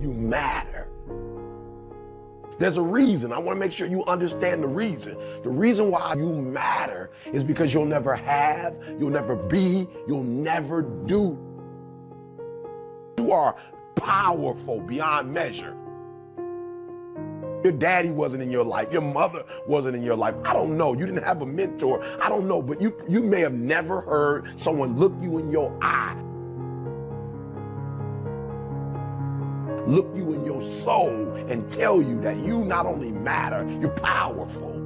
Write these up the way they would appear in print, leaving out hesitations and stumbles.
You matter. There's a reason. I want to make sure you understand the reason. The reason why you matter is because you'll never have, you'll never be, you'll never do. You are powerful beyond measure. Your daddy wasn't in your life. Your mother wasn't in your life. I don't know. You didn't have a mentor. I don't know. But you may have never heard someone look you in your eye, look you in your soul and tell you that you not only matter, you're powerful.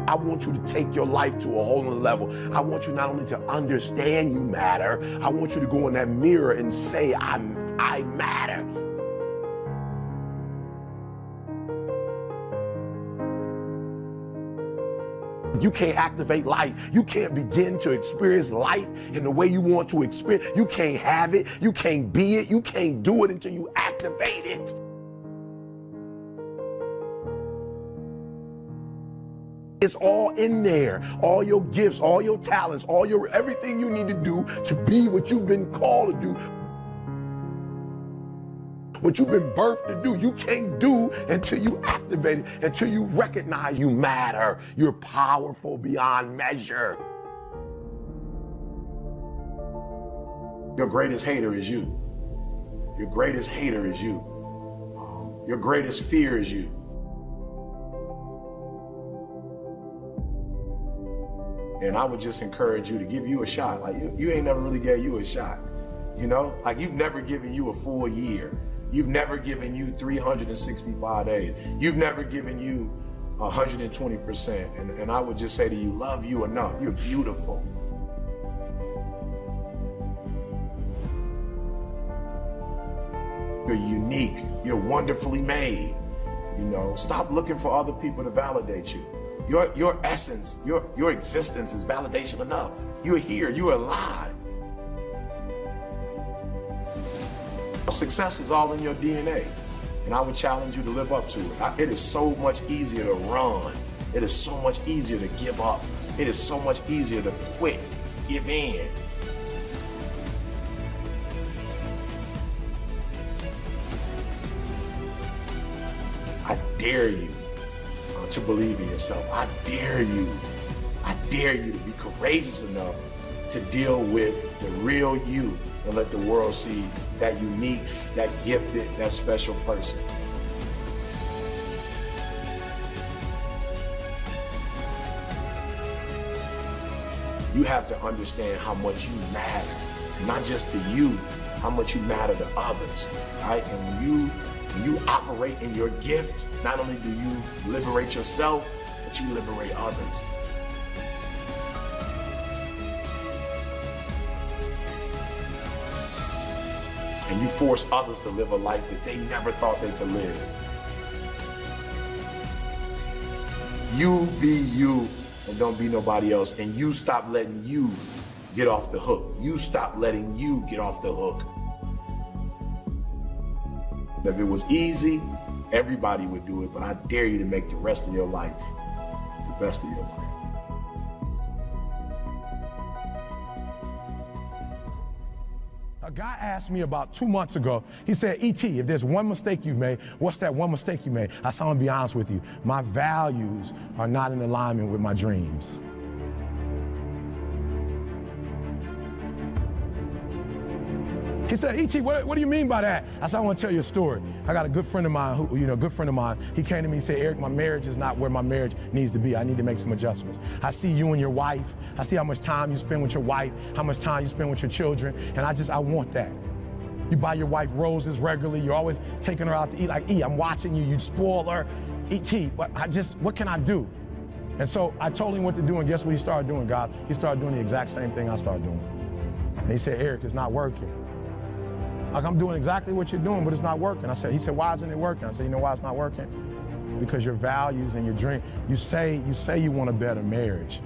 I want you to take your life to a whole nother level. I want you not only to understand you matter, I want you to go in that mirror and say, I matter. You can't activate light. You can't begin to experience light in the way you want to experience. You can't have it. You can't be it. You can't do it until you activate it. It's all in there. All your gifts, all your talents, everything you need to do to be what you've been called to do. What you've been birthed to do, you can't do until you activate it, until you recognize you matter. You're powerful beyond measure. Your greatest hater is you. Your greatest hater is you. Your greatest fear is you. And I would just encourage you to give you a shot. Like you ain't never really gave you a shot. You know, like you've never given you a full year. You've never given you 365 days. You've never given you 120%. And I would just say to you, love you enough. You're beautiful. You're unique. You're wonderfully made. You know, stop looking for other people to validate you. Your essence, your existence is validation enough. You're here, you're alive. Success is all in your DNA, and I would challenge you to live up to it. It is so much easier to run. It is so much easier to give up. It is so much easier to quit, give in. I dare you to believe in yourself. I dare you to be courageous enough to deal with the real you and let the world see that unique, that gifted, that special person. You have to understand how much you matter, not just to you, how much you matter to others, right? And when you operate in your gift, not only do you liberate yourself, but you liberate others. And you force others to live a life that they never thought they could live. You be you and don't be nobody else. And you stop letting you get off the hook. You stop letting you get off the hook. If it was easy, everybody would do it, but I dare you to make the rest of your life the best of your life. A guy asked me about 2 months ago, he said, E.T., if there's one mistake you've made, what's that one mistake you made? I said, I'm gonna be honest with you. My values are not in alignment with my dreams. He said, E.T., what do you mean by that? I said, I want to tell you a story. I got a good friend of mine he came to me and said, Eric, my marriage is not where my marriage needs to be. I need to make some adjustments. I see you and your wife. I see how much time you spend with your wife, how much time you spend with your children, and I want that. You buy your wife roses regularly. You're always taking her out to eat. Like, E, I'm watching you. You'd spoil her. E.T., what can I do? And so I told him what to do, and guess what he started doing, God? He started doing the exact same thing I started doing. And he said, Eric, it's not working. Like, I'm doing exactly what you're doing, but it's not working. He said, why isn't it working? I said, you know why it's not working? Because your values and your dream, you say you want a better marriage.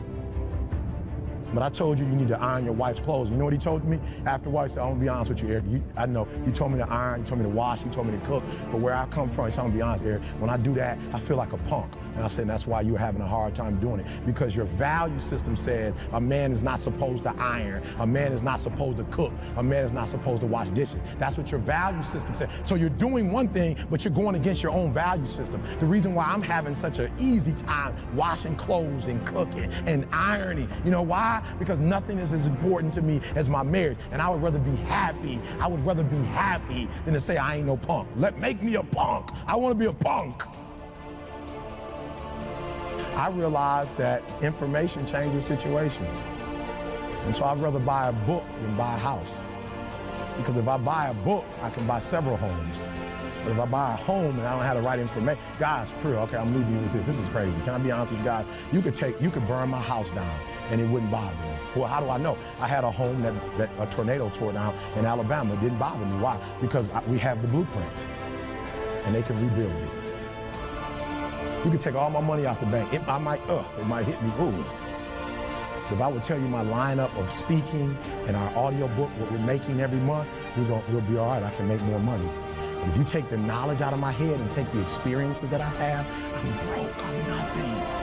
But I told you need to iron your wife's clothes. You know what he told me? Afterwards, he said, I'm gonna be honest with you, Eric. I know, you told me to iron, you told me to wash, you told me to cook, but where I come from, he said, I'm gonna be honest, Eric, when I do that, I feel like a punk. And I said, that's why you're having a hard time doing it. Because your value system says a man is not supposed to iron, a man is not supposed to cook, a man is not supposed to wash dishes. That's what your value system says. So you're doing one thing, but you're going against your own value system. The reason why I'm having such an easy time washing clothes and cooking and ironing, you know why? Because nothing is as important to me as my marriage. And I would rather be happy. I would rather be happy than to say I ain't no punk. Make me a punk. I want to be a punk. I realized that information changes situations. And so I'd rather buy a book than buy a house. Because if I buy a book, I can buy several homes. But if I buy a home and I don't have the right information, guys, okay, I'm leaving you with this. This is crazy. Can I be honest with you guys? You could burn my house down and it wouldn't bother me. Well, how do I know? I had a home that a tornado tore down in Alabama. It didn't bother me. Why? Because we have the blueprint and they can rebuild it. You can take all my money out the bank. It might hit me. Ooh. If I would tell you my lineup of speaking and our audio book, what we're making every month, we'll be all right. I can make more money. But if you take the knowledge out of my head and take the experiences that I have, I'm broke. I'm nothing.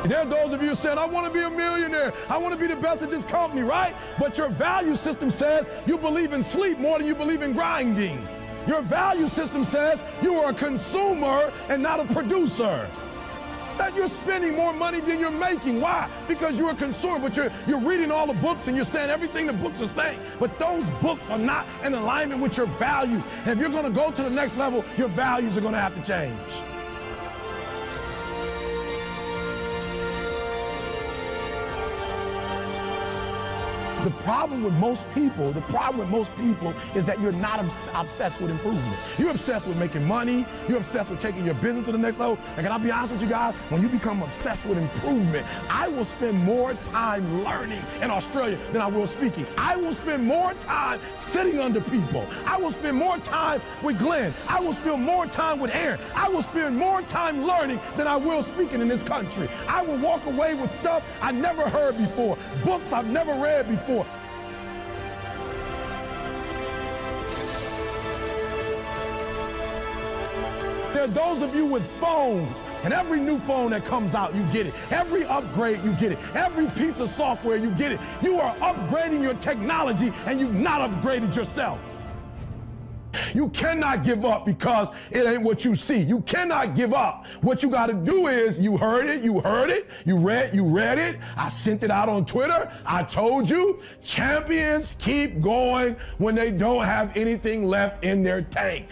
There are those of you saying, I want to be a millionaire. I want to be the best at this company, right? But your value system says you believe in sleep more than you believe in grinding. Your value system says you are a consumer and not a producer. That you're spending more money than you're making. Why? Because you're a consumer, but you're reading all the books and you're saying everything the books are saying. But those books are not in alignment with your values. And if you're going to go to the next level, your values are going to have to change. The problem with most people is that you're not obsessed with improvement. You're obsessed with making money. You're obsessed with taking your business to the next level. And can I be honest with you guys? When you become obsessed with improvement, I will spend more time learning in Australia than I will speaking. I will spend more time sitting under people. I will spend more time with Glenn. I will spend more time with Aaron. I will spend more time learning than I will speaking in this country. I will walk away with stuff I never heard before, books I've never read before. There are those of you with phones, and every new phone that comes out, you get it. Every upgrade, you get it. Every piece of software, you get it. You are upgrading your technology, and you've not upgraded yourself. You cannot give up because it ain't what you see. You cannot give up. What you got to do is, you heard it, you read it. I sent it out on Twitter. I told you, champions keep going when they don't have anything left in their tank.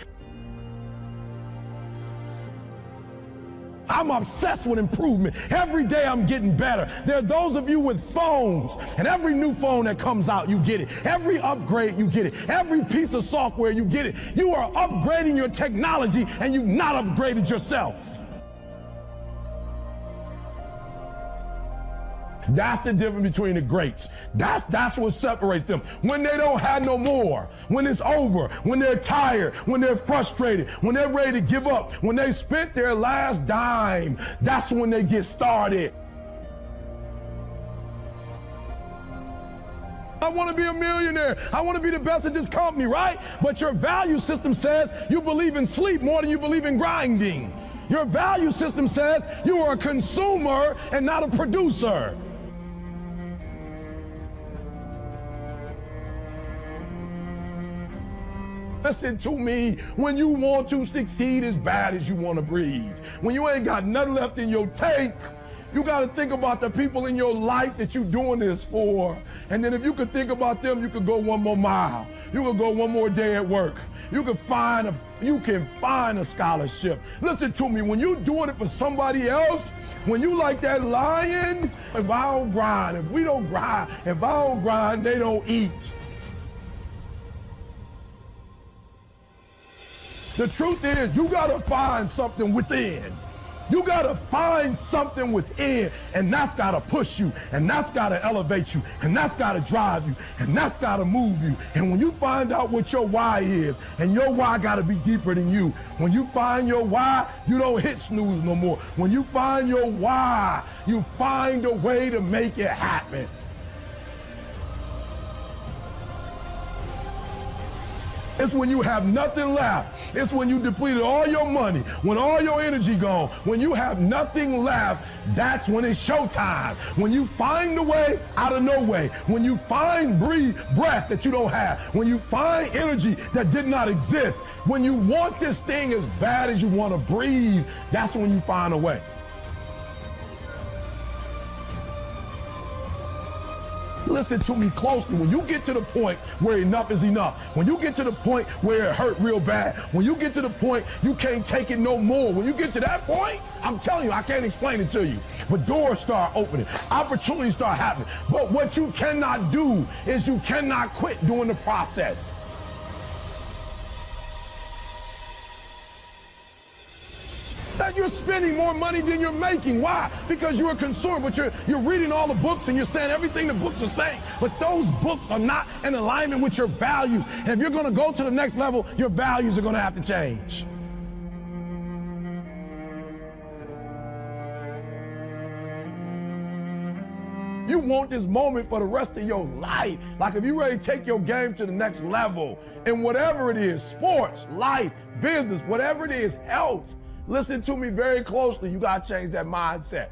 I'm obsessed with improvement. Every day I'm getting better. There are those of you with phones, and every new phone that comes out, you get it. Every upgrade, you get it. Every piece of software, you get it. You are upgrading your technology, and you've not upgraded yourself. That's the difference between the greats. That's what separates them. When they don't have no more, when it's over, when they're tired, when they're frustrated, when they're ready to give up, when they spent their last dime, that's when they get started. I want to be a millionaire. I want to be the best at this company, right? But your value system says you believe in sleep more than you believe in grinding. Your value system says you are a consumer and not a producer. Listen to me, when you want to succeed as bad as you want to breathe, when you ain't got nothing left in your tank, you got to think about the people in your life that you're doing this for. And then if you could think about them, you could go one more mile. You could go one more day at work. You can find a scholarship. Listen to me, when you're doing it for somebody else, when you like that lion, if I don't grind, if we don't grind, if I don't grind, they don't eat. The truth is, you gotta find something within. You gotta find something within, and that's gotta push you, and that's gotta elevate you, and that's gotta drive you, and that's gotta move you. And when you find out what your why is, and your why gotta be deeper than you, when you find your why, you don't hit snooze no more. When you find your why, you find a way to make it happen. It's when you have nothing left. It's when you depleted all your money, when all your energy gone, when you have nothing left, that's when it's showtime. When you find a way out of no way, when you find breath that you don't have, when you find energy that did not exist, when you want this thing as bad as you want to breathe, that's when you find a way. Listen to me closely. When you get to the point where enough is enough, when you get to the point where it hurt real bad, when you get to the point you can't take it no more, when you get to that point, I'm telling you, I can't explain it to you, but doors start opening, opportunities start happening. But what you cannot do is you cannot quit during the process. That you're spending more money than you're making. Why? Because you're a consumer, but you're reading all the books and you're saying everything the books are saying, but those books are not in alignment with your values. And if you're going to go to the next level, your values are going to have to change. You want this moment for the rest of your life. Like if you're ready to take your game to the next level, and whatever it is, sports, life, business, whatever it is, health, listen to me very closely. You got to change that mindset.